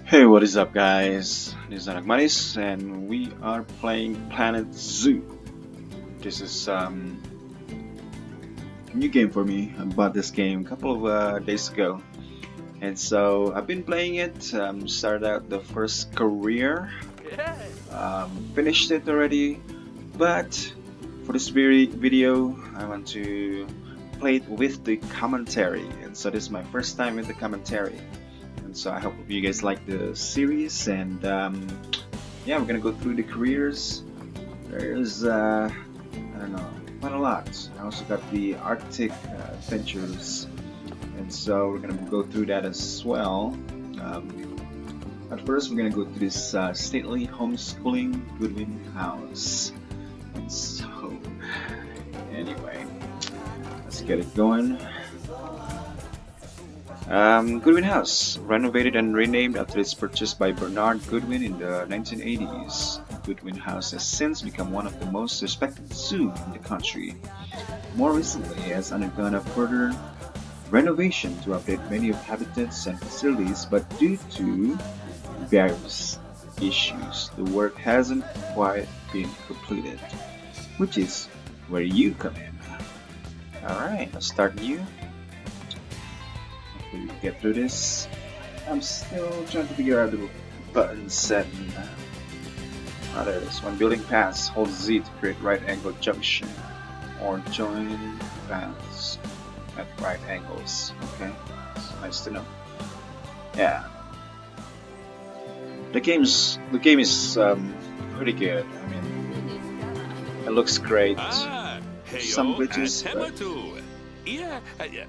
Hey, what is up, guys? This is Anakmanis, and we are playing Planet Zoo. This is a new game for me. I bought this game a couple of days ago, and so I've been playing it. Started out the first career, finished it already, but for this video, I want to play it with the commentary, and so this is my first time with the commentary. And so I hope you guys like the series, and yeah, we're gonna go through the careers. There's I don't know, quite a lot. I also got the Arctic adventures, and so we're gonna go through that as well. At first, we're gonna go to this stately homeschooling Goodwin house. And so anyway, let's get it going. Goodwin House, renovated and renamed after its purchase by Bernard Goodwin in the 1980s. Goodwin House has since become one of the most respected zoos in the country. More recently, it has undergone a further renovation to update many of habitats and facilities, but due to various issues, the work hasn't quite been completed, which is where you come in. Alright, let's start new. We get through this. I'm still trying to figure out the button setting. Oh, there it is. When building paths, hold Z to create right angle junction or join paths at right angles. Okay, it's nice to know. Yeah, the game is pretty good. I mean, it looks great. Some glitches, but yeah.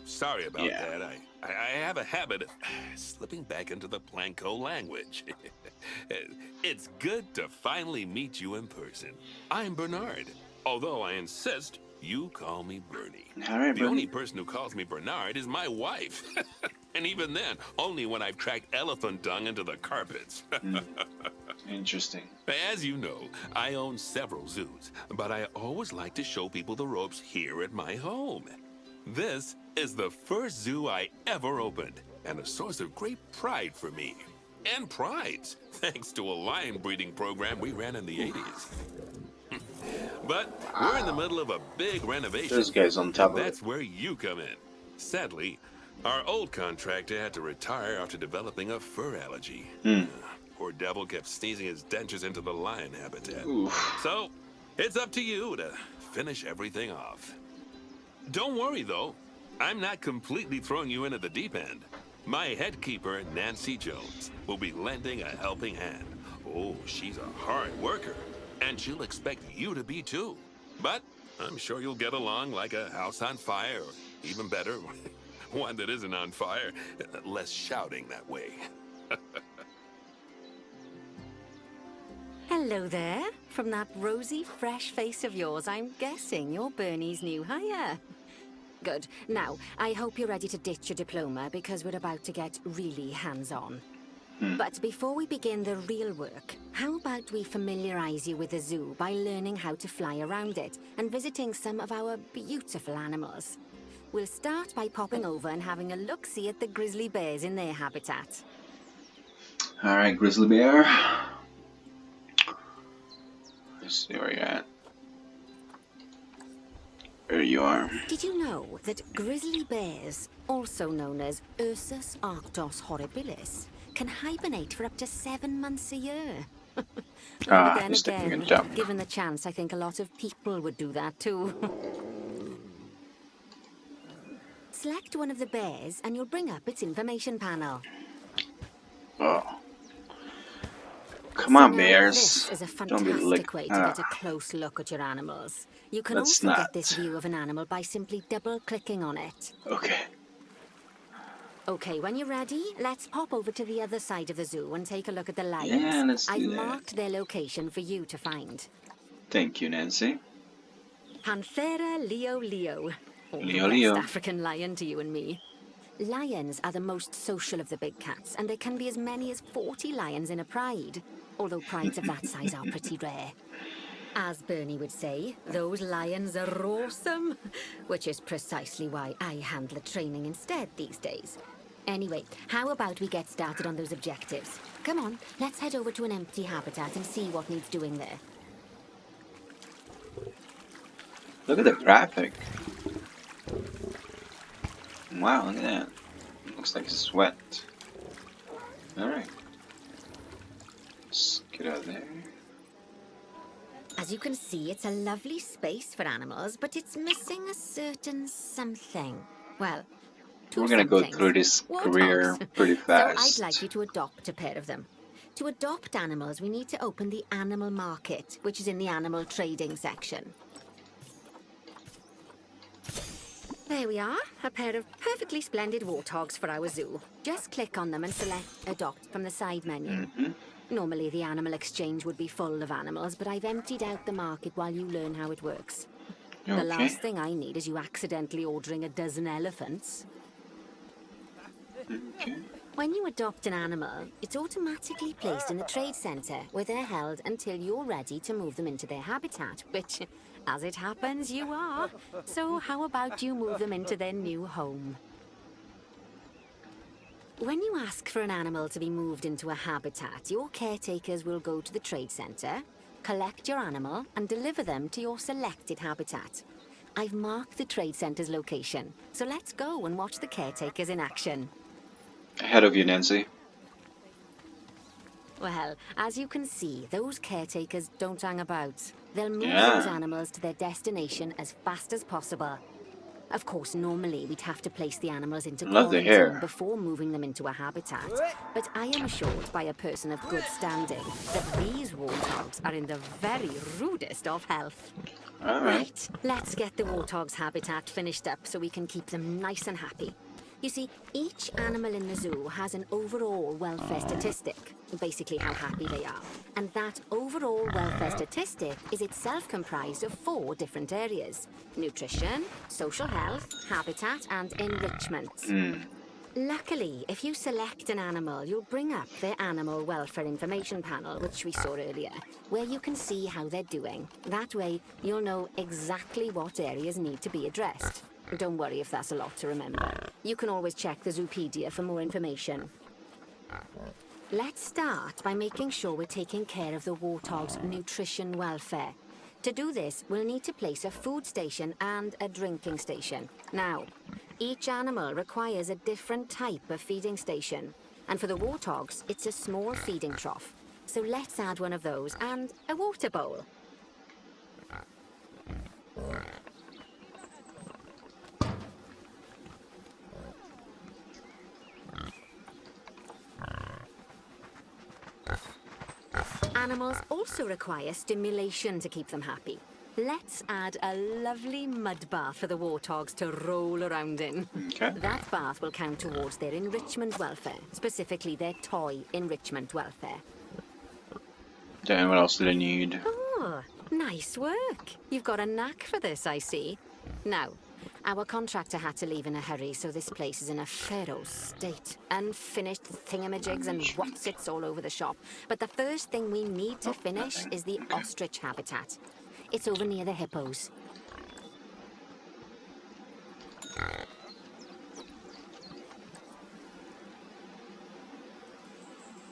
Sorry about that. I have a habit of slipping back into the Planko language. It's good to finally meet you in person. I'm Bernard, although I insist you call me Bernie. All right, the Bernie. only person who calls me Bernard is my wife. And even then, only when I've tracked elephant dung into the carpets. Interesting. As you know, I own several zoos, but I always like to show people the ropes here at my home. This is the first zoo I ever opened, and a source of great pride for me. And prides, thanks to a lion breeding program we ran in the 80s. But we're in the middle of a big renovation. This guy's on top of it. That's where you come in. Sadly, our old contractor had to retire after developing a fur allergy. Poor devil kept sneezing his dentures into the lion habitat. Oof. So, it's up to you to finish everything off. Don't worry, though. I'm not completely throwing you into the deep end. My head keeper, Nancy Jones, will be lending a helping hand. Oh, she's a hard worker, and she'll expect you to be too. But I'm sure you'll get along like a house on fire, or even better, one that isn't on fire. Less shouting that way. Hello there. From that rosy, fresh face of yours, I'm guessing you're Bernie's new hire. Good. Now, I hope you're ready to ditch your diploma because we're about to get really hands-on. But before we begin the real work, how about we familiarize you with the zoo by learning how to fly around it and visiting some of our beautiful animals? We'll start by popping over and having a look-see at the grizzly bears in their habitat. Alright, grizzly bear. Let's see where you're at. There you are. Did you know that grizzly bears, also known as Ursus arctos horribilis, can hibernate for up to 7 months a year? But then he's taking a again, jump. given the chance, I think a lot of people would do that too. Select one of the bears and you'll bring up its information panel. Oh. Come on, So now, bears. This is a Don't be fantastic way to get a close look at your animals. You can Let's also not. get this view of an animal by simply double-clicking on it. Okay. Okay, when you're ready, let's pop over to the other side of the zoo and take a look at the lions. Yeah, let's I've do that. marked their location for you to find. Thank you, Nancy. Panthera leo leo. Or the Leo West Leo. African lion to you and me. Lions are the most social of the big cats, and there can be as many as 40 lions in a pride. Although prides of that size are pretty rare. As Bernie would say, those lions are awesome. Which is precisely why I handle the training instead these days. Anyway, how about we get started on those objectives? Come on, let's head over to an empty habitat and see what needs doing there. Look at the graphic. Wow, look at that. Looks like sweat. Alright. Let's get out of there. As you can see, it's a lovely space for animals, but it's missing a certain something. Well, two We're gonna go somethings. through this career Warthogs. pretty So I'd fast. like you to adopt a pair of them. To adopt animals, we need to open the animal market, which is in the animal trading section. There we are, a pair of perfectly splendid warthogs for our zoo. Just click on them and select Adopt from the side menu. Normally the animal exchange would be full of animals, but I've emptied out the market while you learn how it works. The last thing I need is you accidentally ordering a dozen elephants. Okay. When you adopt an animal, it's automatically placed in the trade centre, where they're held until you're ready to move them into their habitat, which, as it happens, you are. So how about you move them into their new home? When you ask for an animal to be moved into a habitat, your caretakers will go to the trade centre, collect your animal, and deliver them to your selected habitat. I've marked the trade centre's location, so let's go and watch the caretakers in action. Ahead of you, Nancy. Well, as you can see, those caretakers don't hang about. They'll move Yeah. those animals to their destination as fast as possible. Of course, normally we'd have to place the animals into Love the quarantine hair. before moving them into a habitat. But I am assured by a person of good standing that these warthogs are in the very rudest of health. Alright. Right, let's get the warthog's habitat finished up so we can keep them nice and happy. You see, each animal in the zoo has an overall welfare statistic, basically how happy they are. And that overall welfare statistic is itself comprised of 4 different areas: nutrition, social health, habitat, and enrichment. Luckily, if you select an animal, you'll bring up their animal welfare information panel, which we saw earlier, where you can see how they're doing. That way, you'll know exactly what areas need to be addressed. Don't worry if that's a lot to remember. You can always check the Zoopedia for more information. Let's start by making sure we're taking care of the warthog's nutrition welfare. To do this, we'll need to place a food station and a drinking station. Now, each animal requires a different type of feeding station. And for the warthogs, it's a small feeding trough. So let's add one of those and a water bowl. Animals also require stimulation to keep them happy. Let's add a lovely mud bath for the warthogs to roll around in. Okay. That bath will count towards their enrichment welfare, specifically their toy enrichment welfare. Then what else do they need? Oh, nice work. You've got a knack for this, I see. Now, our contractor had to leave in a hurry, so this place is in a fair old state. Unfinished thingamajigs and whatsits all over the shop. But the first thing we need to finish nothing. is the ostrich habitat. It's over near the hippos.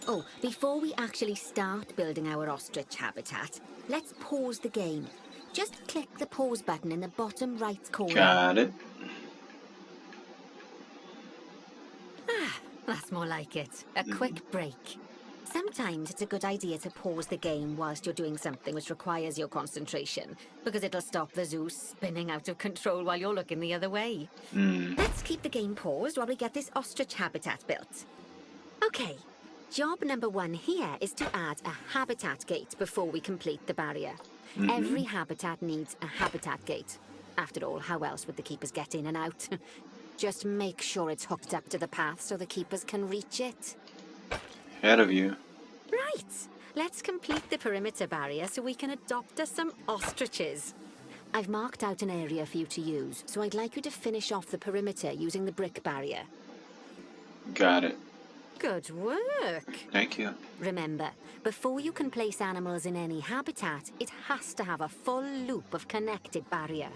Oh, before we actually start building our ostrich habitat, let's pause the game. Just click the pause button in the bottom right corner. Got it. That's more like it. A quick break. Sometimes it's a good idea to pause the game whilst you're doing something which requires your concentration, because it'll stop the zoo spinning out of control while you're looking the other way. Let's keep the game paused while we get this ostrich habitat built. Okay, job number 1 here is to add a habitat gate before we complete the barrier. Every habitat needs a habitat gate. After all, how else would the keepers get in and out? Just make sure it's hooked up to the path so the keepers can reach it. Ahead of you. Right, let's complete the perimeter barrier so we can adopt us some ostriches. I've marked out an area for you to use, so I'd like you to finish off the perimeter using the brick barrier. Got it. Good work. Thank you. Remember, before you can place animals in any habitat, it has to have a full loop of connected barrier.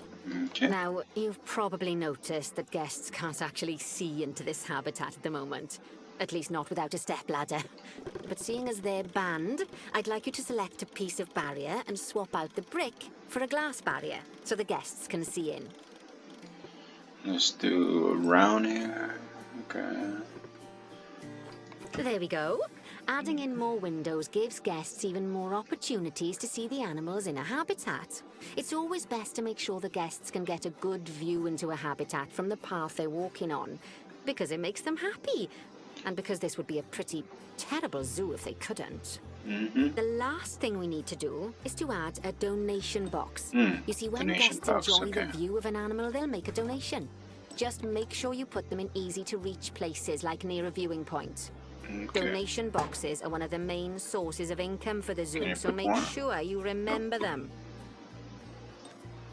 Okay. Now, you've probably noticed that guests can't actually see into this habitat at the moment. At least not without a stepladder. But seeing as they're banned, I'd like you to select a piece of barrier and swap out the brick for a glass barrier, so the guests can see in. Let's do around here. Okay. There we go. Adding in more windows gives guests even more opportunities to see the animals in a habitat. It's always best to make sure the guests can get a good view into a habitat from the path they're walking on, because it makes them happy, and because this would be a pretty terrible zoo if they couldn't. The last thing we need to do is to add a donation box. You see, when Donation guests box, enjoy okay. the view of an animal, they'll make a donation. Just make sure you put them in easy-to-reach places, like near a viewing point. Okay. Donation boxes are one of the main sources of income for the Can zoo, you so put make one? sure you remember them.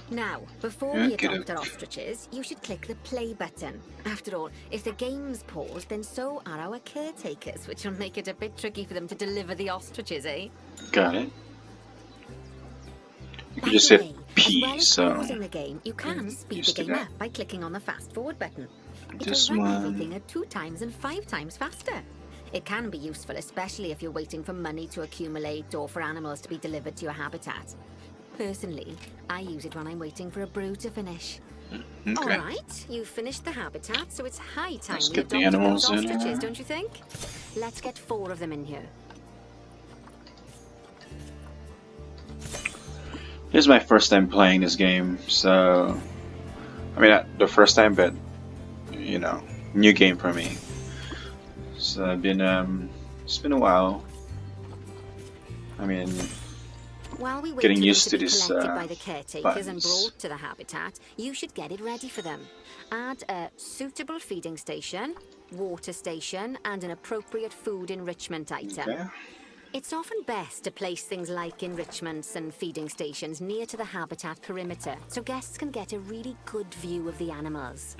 Now, before Yeah, we get adopt it. our ostriches, you should click the play button. After all, if the game's paused, then so are our caretakers, which will make it a bit tricky for them to deliver the ostriches, eh? Got it. You By can just the hit way, P, as well as so pausing the game, you can speed used the to game that. up by clicking on the fast forward button. This It'll run one. everything at 2 times and 5 times faster. It can be useful, especially if you're waiting for money to accumulate or for animals to be delivered to your habitat. Personally, I use it when I'm waiting for a brew to finish. Okay. All right, you've finished the habitat, so it's high time Let's we get the adopted animals those in ostriches, here. don't you think? Let's get 4 of them in here. This is my first time playing this game, so I mean not the first time, but you know, new game for me. So I've been it's been a while. I mean, While we wait getting for them used to to be this collected by the caretakers and buttons. brought to the habitat, you should get it ready for them. Add a suitable feeding station, water station, and an appropriate food enrichment item. Okay. It's often best to place things like enrichments and feeding stations near to the habitat perimeter, so guests can get a really good view of the animals.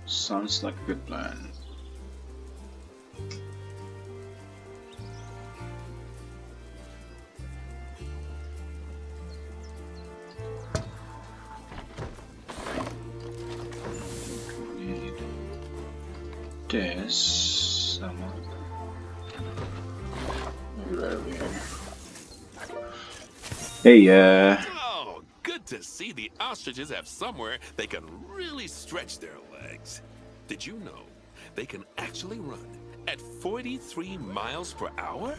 Sounds like a good plan. Need this. Right over here. Hey, Oh, good to see the ostriches have somewhere they can really stretch their legs. Did you know they can actually run at 43 miles per hour?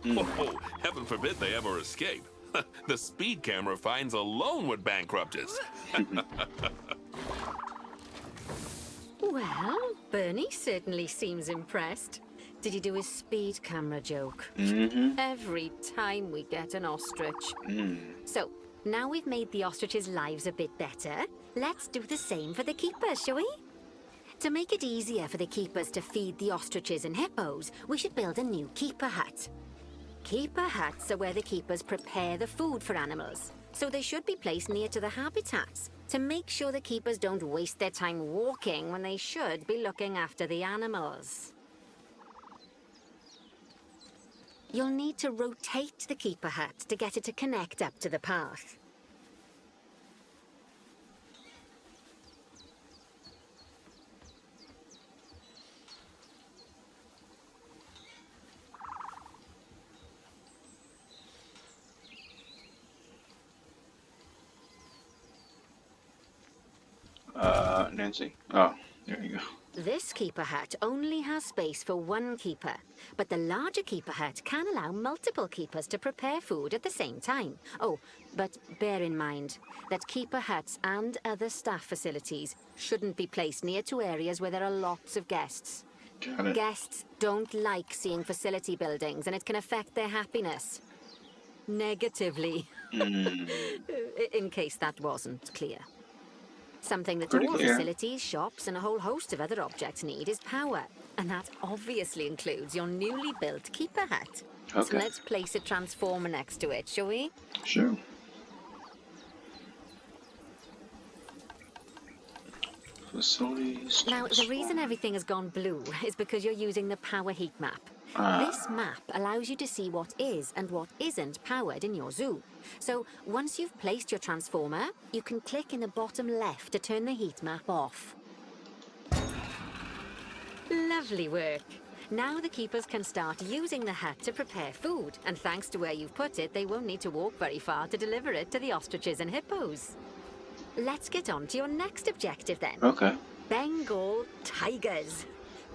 Oh, heaven forbid they ever escape. The speed camera fines alone would bankrupt us. Well, Bernie certainly seems impressed. Did you do his speed camera joke? Every time we get an ostrich. So, now we've made the ostriches' lives a bit better, let's do the same for the keepers, shall we? To make it easier for the keepers to feed the ostriches and hippos, we should build a new keeper hut. Keeper huts are where the keepers prepare the food for animals, so they should be placed near to the habitats to make sure the keepers don't waste their time walking when they should be looking after the animals. You'll need to rotate the keeper hut to get it to connect up to the path. Nancy. Oh, there you go. This keeper hut only has space for 1 keeper, but the larger keeper hut can allow multiple keepers to prepare food at the same time. Oh, but bear in mind that keeper huts and other staff facilities shouldn't be placed near to areas where there are lots of guests. Got it. Guests don't like seeing facility buildings, and it can affect their happiness. Negatively. In case that wasn't clear. Something that Pretty all clear. facilities, shops, and a whole host of other objects need is power. And that obviously includes your newly built keeper hut. So Okay. let's place a transformer next to it, shall we? Sure. Facilities. Now, the reason everything has gone blue is because you're using the power heat map. This map allows you to see what is and what isn't powered in your zoo. So, once you've placed your transformer, you can click in the bottom left to turn the heat map off. Lovely work. Now the keepers can start using the hut to prepare food, and thanks to where you've put it, they won't need to walk very far to deliver it to the ostriches and hippos. Let's get on to your next objective then. Okay. Bengal tigers.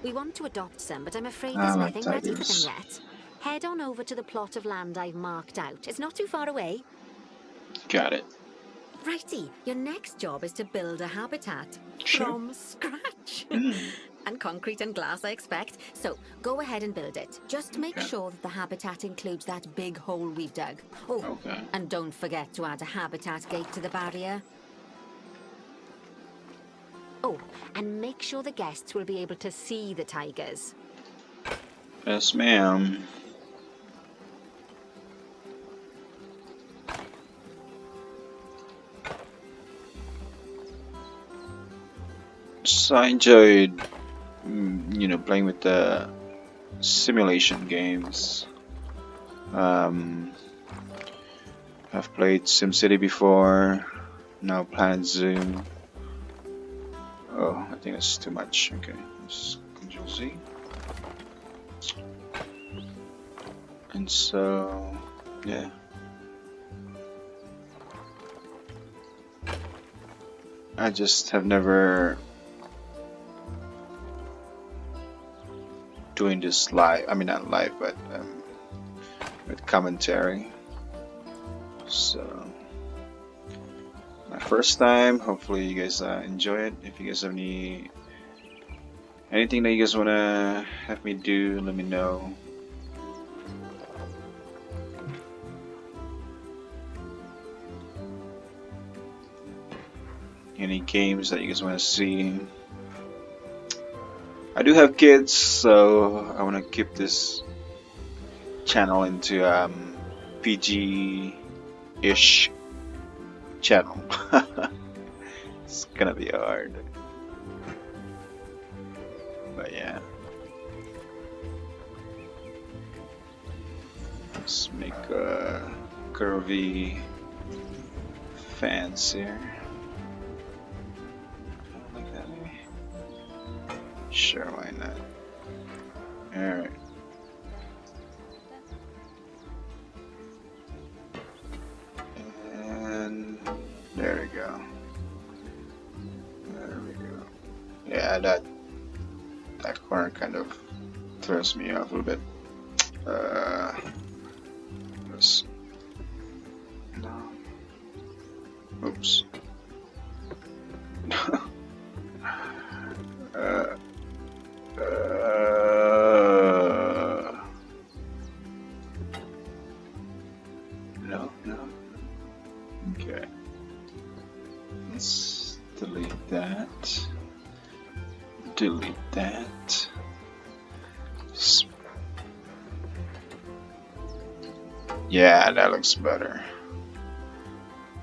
We want to adopt some, but I'm afraid I there's like nothing ready for them tigers. yet. Head on over to the plot of land I've marked out. It's not too far away. Got it. Righty, your next job is to build a habitat. Sure. From scratch. Mm. And concrete and glass, I expect. So, go ahead and build it. Just make Okay. sure that the habitat includes that big hole we've dug. Oh, Okay. and don't forget to add a habitat gate to the barrier. Oh, and make sure the guests will be able to see the tigers. Yes, ma'am. So I enjoyed, playing with the simulation games. I've played SimCity before. Now Planet Zoo. Oh, I think that's too much. Okay, let's Control Z. And so, yeah. I just have never doing this live. I mean, not live, but with commentary. So, my first time. Hopefully, you guys enjoy it. If you guys have anything that you guys wanna have me do, let me know. Any games that you guys want to see. I do have kids, so I want to keep this channel into PG-ish channel. It's gonna be hard, but yeah. Let's make curvy fans here. Like that, maybe. Sure, why not? All right. And there we go. There we go. Yeah, that corner kind of throws me off a little bit. Let's, no. Oops. No. Okay. Let's delete that. Delete that. Yeah, that looks better.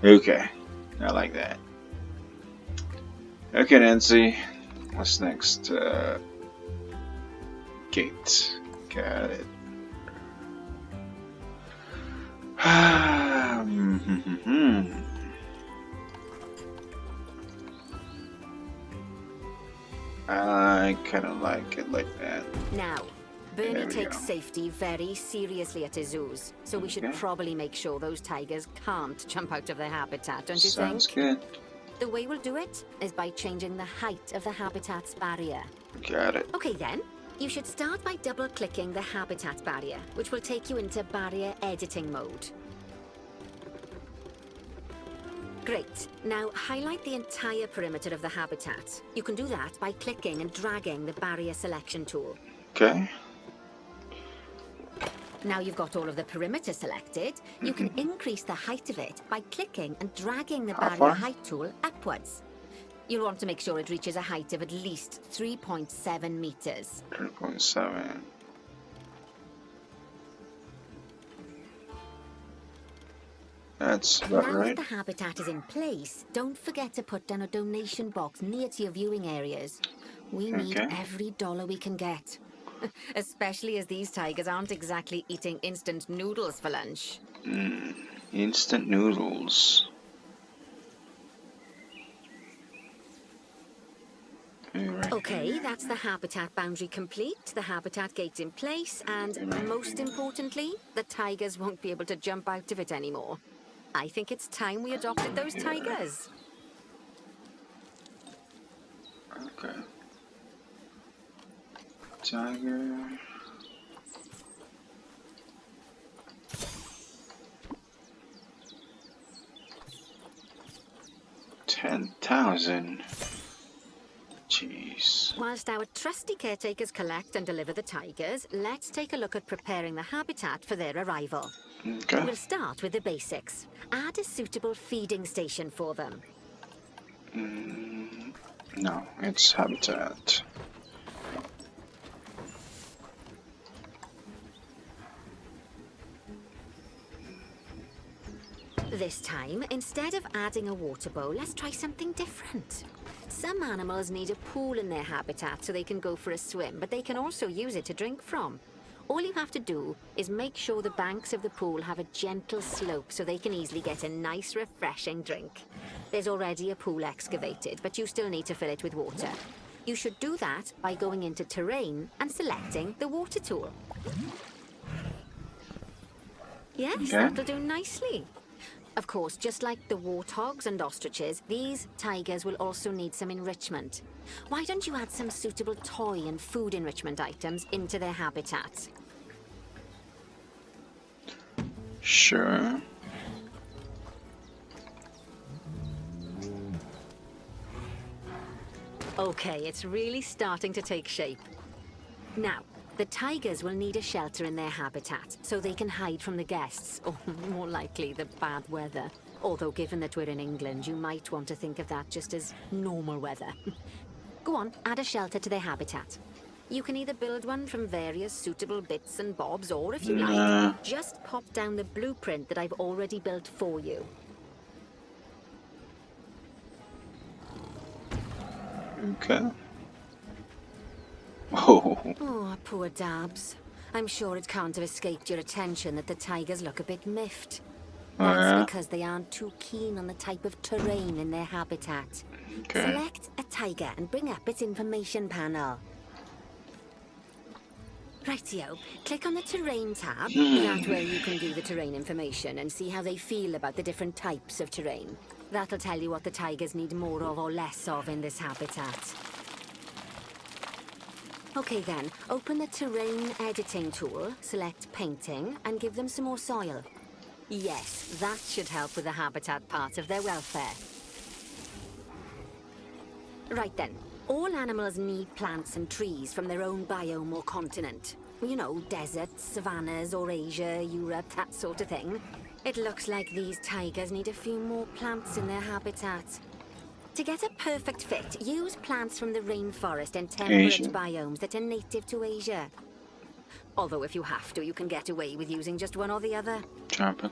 Okay, I like that. Okay, Nancy, what's next? Gate. Got it. I kind of like it like that. Now, Bernie There we takes go. safety very seriously at his zoos, so we should Okay. probably make sure those tigers can't jump out of their habitat, don't you Sounds think? good. The way we'll do it is by changing the height of the habitat's barrier. Got it. Okay then, you should start by double-clicking the habitat barrier, which will take you into barrier editing mode. Great. Now highlight the entire perimeter of the habitat. You can do that by clicking and dragging the barrier selection tool. Okay. Now you've got all of the perimeter selected, you can increase the height of it by clicking and dragging the How barrier far? height tool upwards. You'll want to make sure it reaches a height of at least 3.7 meters. 3.7. That's about Now that right. the habitat is in place, don't forget to put down a donation box near to your viewing areas. We need Okay. every dollar we can get. Especially as these tigers aren't exactly eating instant noodles for lunch. Instant noodles. Right Okay, here. that's the habitat boundary complete, the habitat gate's in place, and most importantly, the tigers won't be able to jump out of it anymore. I think it's time we adopted those Here. tigers. Okay. Tiger. 10,000. Jeez. Whilst our trusty caretakers collect and deliver the tigers, let's take a look at preparing the habitat for their arrival. Okay. We'll start with the basics. Add a suitable feeding station for them. No, it's habitat. This time, instead of adding a water bowl, let's try something different. Some animals need a pool in their habitat so they can go for a swim, but they can also use it to drink from. All you have to do is make sure the banks of the pool have a gentle slope so they can easily get a nice, refreshing drink. There's already a pool excavated, but you still need to fill it with water. You should do that by going into terrain and selecting the water tool. Yes, Okay. that'll do nicely. Of course, just like the warthogs and ostriches, these tigers will also need some enrichment. Why don't you add some suitable toy and food enrichment items into their habitat? Sure. Okay, it's really starting to take shape. Now, the tigers will need a shelter in their habitat so they can hide from the guests, or more likely, the bad weather. Although given that we're in England, you might want to think of that just as normal weather. Go on, add a shelter to their habitat. You can either build one from various suitable bits and bobs, or if you like, just pop down the blueprint that I've already built for you. Okay. Oh. Oh, poor Dabs. I'm sure it can't have escaped your attention that the tigers look a bit miffed. Oh, That's yeah? because they aren't too keen on the type of terrain in their habitat. Okay. Select a tiger and bring up its information panel. Rightio, click on the terrain tab. That way you can view the terrain information and see how they feel about the different types of terrain. That'll tell you what the tigers need more of or less of in this habitat. Okay then, open the terrain editing tool, select painting, and give them some more soil. Yes, that should help with the habitat part of their welfare. Right then, all animals need plants and trees from their own biome or continent. You know, deserts, savannas, or Asia, Europe, that sort of thing. It looks like these tigers need a few more plants in their habitat. To get a perfect fit, use plants from the rainforest and temperate Asia. biomes that are native to Asia. Although if you have to, you can get away with using just one or the other. Tropical.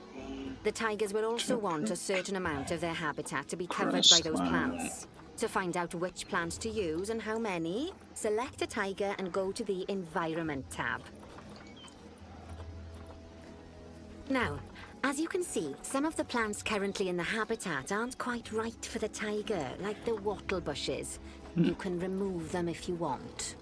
The tigers will also want a certain amount of their habitat to be covered by those plants. To find out which plants to use and how many, select a tiger and go to the Environment tab. Now, as you can see, some of the plants currently in the habitat aren't quite right for the tiger, like the wattle bushes. You can remove them if you want.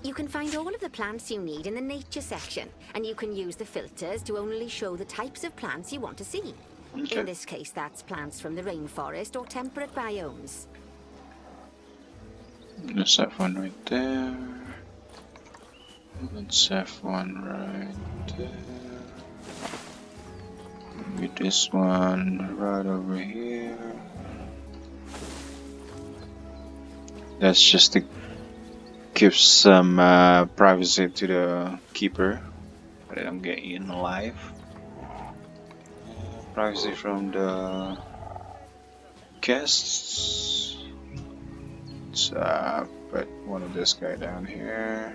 You can find all of the plants you need in the nature section, and you can use the filters to only show the types of plants you want to see. Okay. In this case, that's plants from the rainforest or temperate biomes. Let's have one right there. Let's have one right there. Maybe this one right over here. That's just to give some privacy to the keeper that I'm getting alive. Privacy from the guests. Let's put one of this guy down here.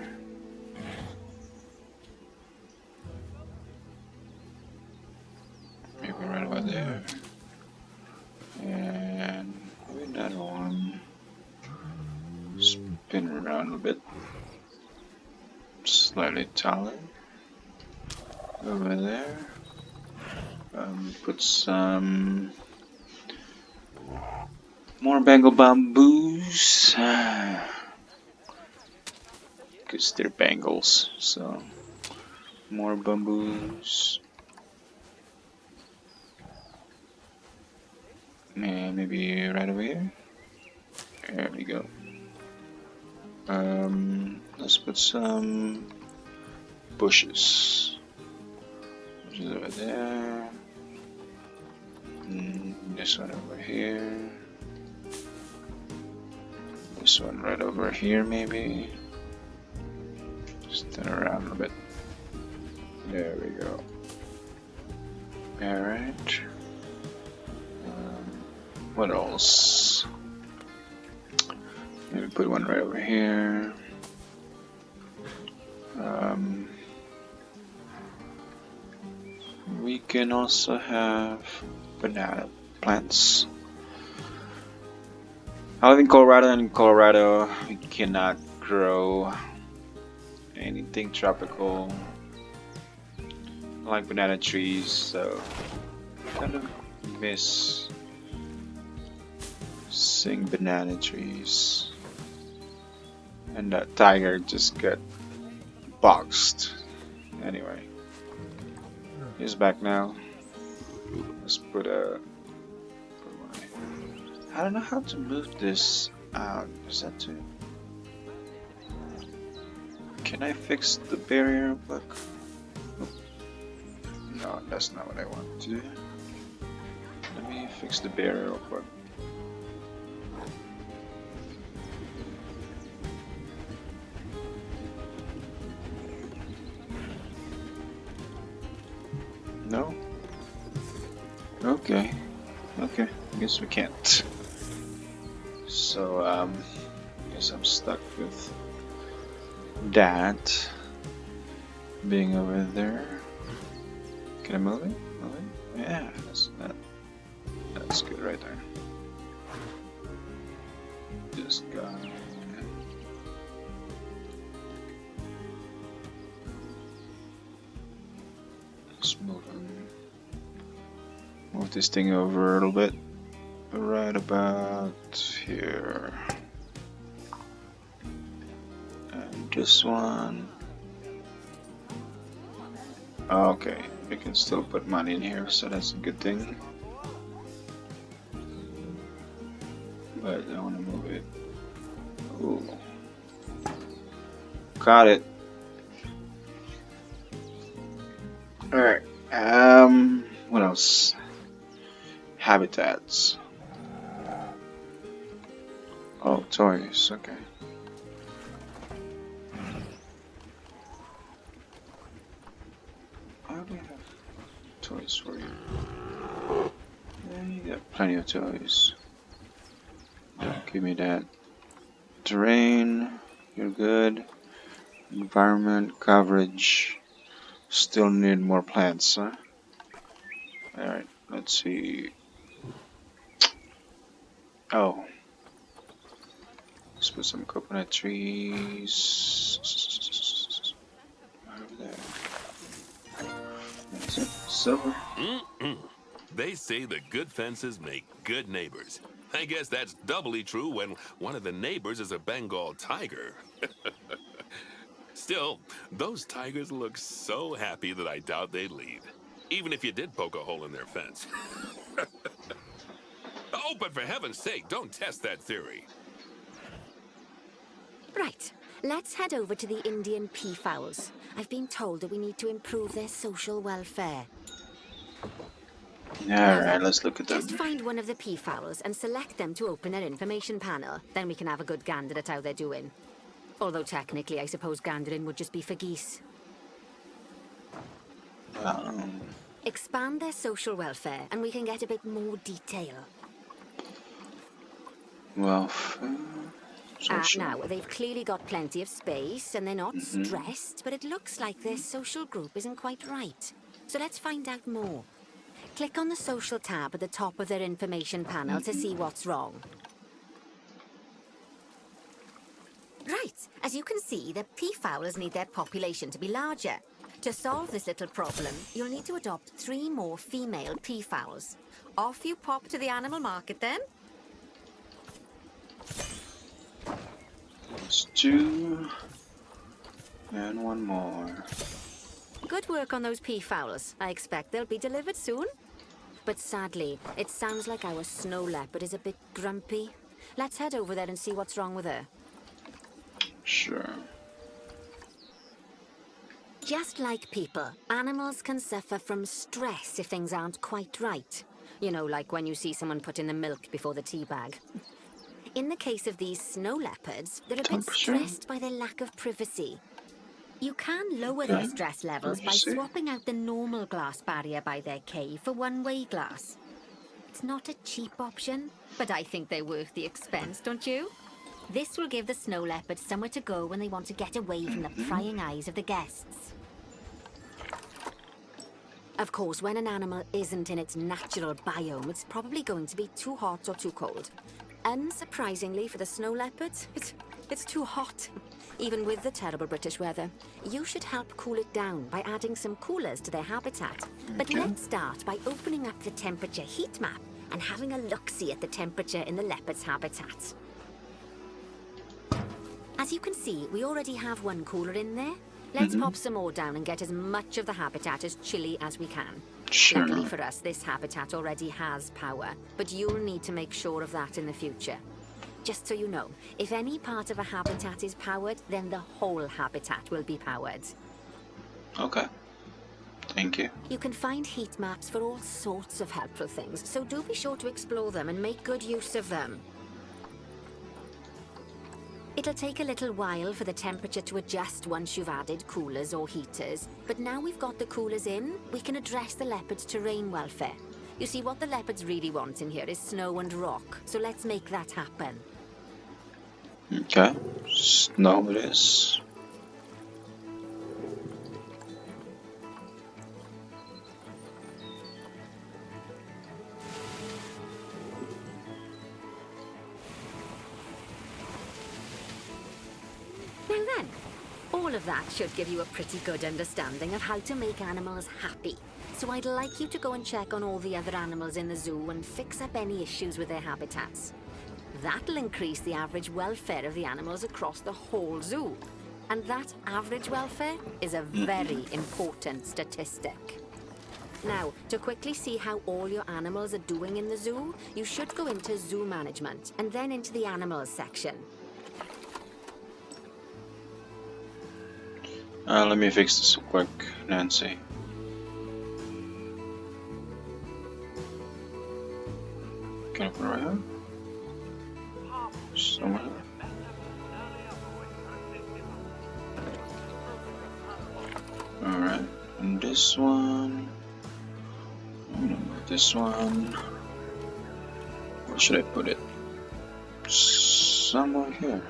around a bit. Slightly taller. Over there. Put some more Bengal bamboos. Because they're Bengals, so more bamboos. Maybe right over here. There we go. Let's put some bushes. Bushes over there. This one over here. This one right over here, maybe. Just turn around a bit. There we go. Alright. What else? Maybe put one right over here. We can also have banana plants. I live in Colorado, and in Colorado we cannot grow anything tropical like banana trees, so kind of miss seeing banana trees. And that tiger just got boxed. Anyway, he's back now. Let's put a. I don't know how to move this out. Is that too? Can I fix the barrier block? No, that's not what I want to do. Let me fix the barrier block. No? Okay. Okay, I guess we can't. So, I guess I'm stuck with that being over there. Can I move it? Move it? Yeah, that's good right there. Just got it. Let's move this thing over a little bit. Right about here. And this one. Okay, we can still put money in here, so that's a good thing. But I want to move it. Ooh. Got it. Alright. What else? Habitats. Oh, toys, okay. I do have toys for you. Yeah, you got plenty of toys. Give me that. Terrain, you're good. Environment, coverage. Still need more plants, huh? Alright, let's see. Oh. Let's put some coconut trees. Over there. That's it. Silver. They say that good fences make good neighbors. I guess that's doubly true when one of the neighbors is a Bengal tiger. Still, those tigers look so happy that I doubt they'd leave, even if you did poke a hole in their fence. Oh, but for heaven's sake, don't test that theory. Right, let's head over to the Indian peafowls. I've been told that we need to improve their social welfare. Alright, let's look at them. Just find one of the peafowls and select them to open their information panel. Then we can have a good gander at how they're doing. Although technically, I suppose gandering would just be for geese. Expand their social welfare and we can get a bit more detail. Welfare. Now, they've clearly got plenty of space and they're not stressed, but it looks like their social group isn't quite right. So let's find out more. Click on the social tab at the top of their information panel to see what's wrong. Right, as you can see, the peafowls need their population to be larger. To solve this little problem, you'll need to adopt 3 more female peafowls. Off you pop to the animal market then. There's 2 and 1 more. Good work on those peafowls. I expect they'll be delivered soon. But sadly, it sounds like our snow leopard is a bit grumpy. Let's head over there and see what's wrong with her. Sure. Just like people, animals can suffer from stress if things aren't quite right. You know, like when you see someone put in the milk before the tea bag. In the case of these snow leopards, they're a bit stressed by their lack of privacy. You can lower their stress levels by swapping out the normal glass barrier by their cave for one-way glass. It's not a cheap option, but I think they're worth the expense, don't you? This will give the snow leopard somewhere to go when they want to get away from the prying eyes of the guests. Of course, when an animal isn't in its natural biome, it's probably going to be too hot or too cold. Unsurprisingly for the snow leopards, it's too hot. Even with the terrible British weather, you should help cool it down by adding some coolers to their habitat. But let's start by opening up the temperature heat map and having a look-see at the temperature in the leopard's habitat. As you can see, we already have 1 cooler in there. Let's pop some more down and get as much of the habitat as chilly as we can. Sure. Luckily for us, this habitat already has power, but you'll need to make sure of that in the future. Just so you know, if any part of a habitat is powered, then the whole habitat will be powered. Okay. Thank you. You can find heat maps for all sorts of helpful things, so do be sure to explore them and make good use of them. It'll take a little while for the temperature to adjust once you've added coolers or heaters, but now we've got the coolers in, we can address the leopard's terrain welfare. You see, what the leopards really want in here is snow and rock, so let's make that happen. Okay. Snow it is. Now then, all of that should give you a pretty good understanding of how to make animals happy. So I'd like you to go and check on all the other animals in the zoo and fix up any issues with their habitats. That'll increase the average welfare of the animals across the whole zoo. And that average welfare is a very important statistic. Now, to quickly see how all your animals are doing in the zoo, you should go into zoo management and then into the animals section. Let me fix this quick, Nancy. Can I put it right here? Somewhere. Alright, and this one. This one. Where should I put it? Somewhere here.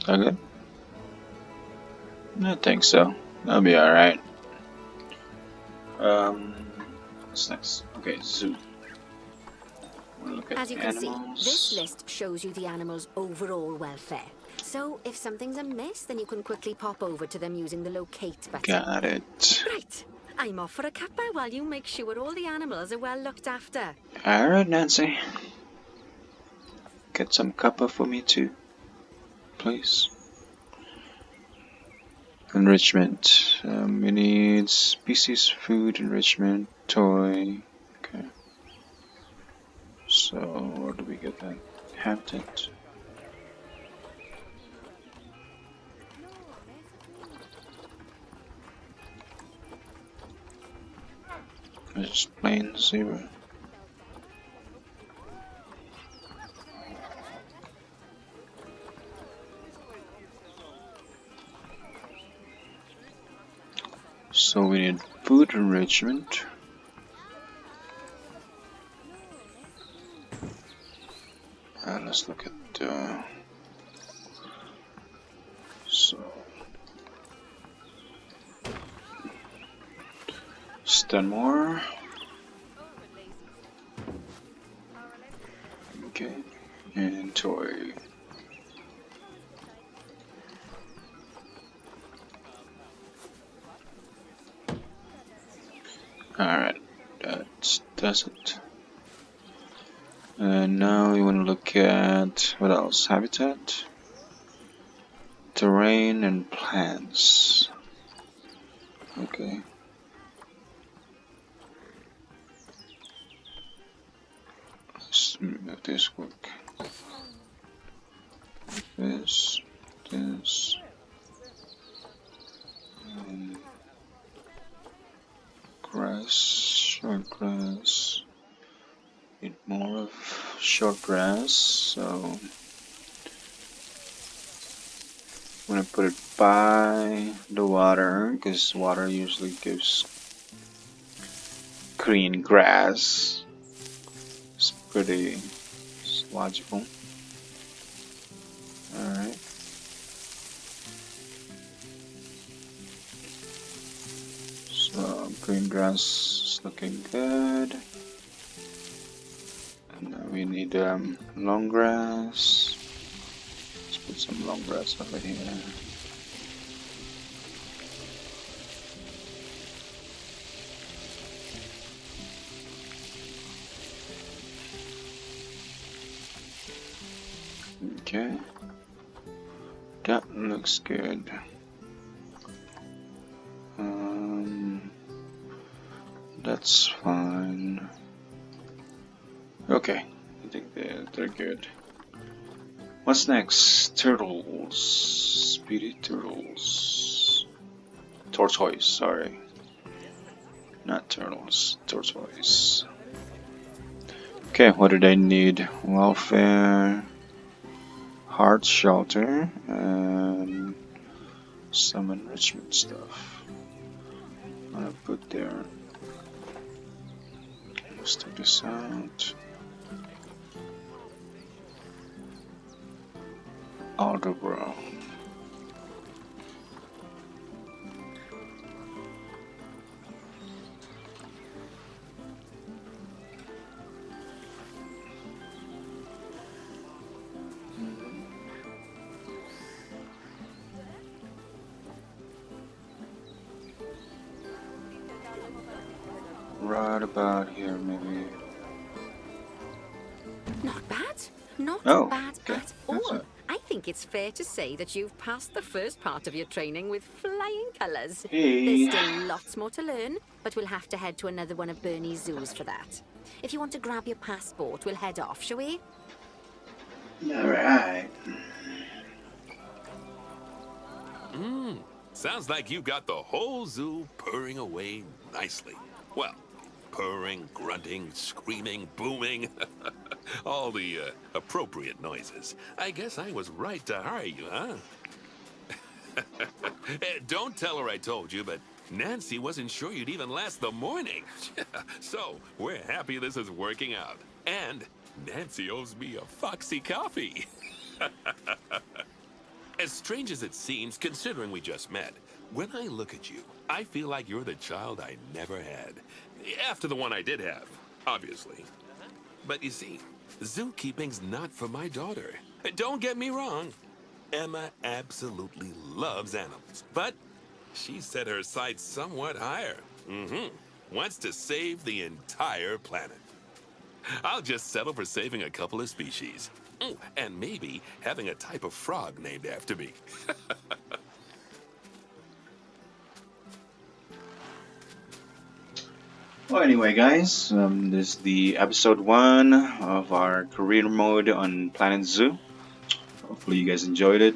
Okay. I think so. That'll be alright. What's next? Okay, zoo. We'll look at As you can animals. see, this list shows you the animal's overall welfare. So if something's amiss, then you can quickly pop over to them using the locate button. Got it. Right. I'm off for a cuppa while you make sure all the animals are well looked after. Alright, Nancy. Get some cuppa for me too. Please. Enrichment. We need species, food, enrichment, toy. Okay. So, where do we get that? Habitat. It's plain 0. So we need food enrichment. Let's look at 10 more. Okay, and toy. Alright, that's it. And now we want to look at what else? Habitat, terrain, and plants. Okay. Let's make this work. This, this, and grass, short grass. Need more of short grass, so I'm gonna put it by the water because water usually gives green grass. It's pretty logical. Alright. So green grass is looking good. And now we need long grass. Let's put some long grass over here. Okay, that looks good. That's fine. Okay, I think they're good. What's next? Turtles. Speedy turtles. Tortoise, sorry. Not turtles, tortoise. Okay, what do they need? Welfare, hard shelter, and some enrichment stuff. I'm gonna put there. Let's take this out. Algebra. Right about here, maybe. Not bad. Not Oh, bad okay. at That's all. it. I think it's fair to say that you've passed the first part of your training with flying colours. Hey. There's still lots more to learn, but we'll have to head to another one of Bernie's zoos for that. If you want to grab your passport, we'll head off, shall we? Alright. Sounds like you got the whole zoo purring away nicely. Well, purring, grunting, screaming, booming. All the appropriate noises. I guess I was right to hire you, huh? Don't tell her I told you, but Nancy wasn't sure you'd even last the morning. So, we're happy this is working out. And Nancy owes me a foxy coffee. As strange as it seems, considering we just met, when I look at you, I feel like you're the child I never had. After the one I did have, obviously. But you see, zookeeping's not for my daughter. Don't get me wrong. Emma absolutely loves animals, but she set her sights somewhat higher. Wants to save the entire planet. I'll just settle for saving a couple of species. And maybe having a type of frog named after me. Well, anyway, guys, this is the episode 1 of our career mode on Planet Zoo. Hopefully, you guys enjoyed it.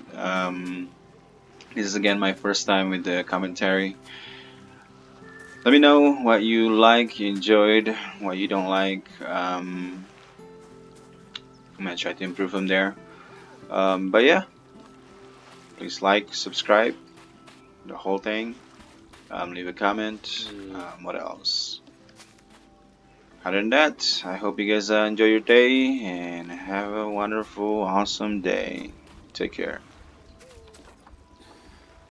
This is again my first time with the commentary. Let me know what you like, you enjoyed, what you don't like. I'm gonna try to improve from there. But yeah, please like, subscribe, the whole thing. Leave a comment. What else? Other than that, I hope you guys enjoy your day and have a wonderful, awesome day. Take care.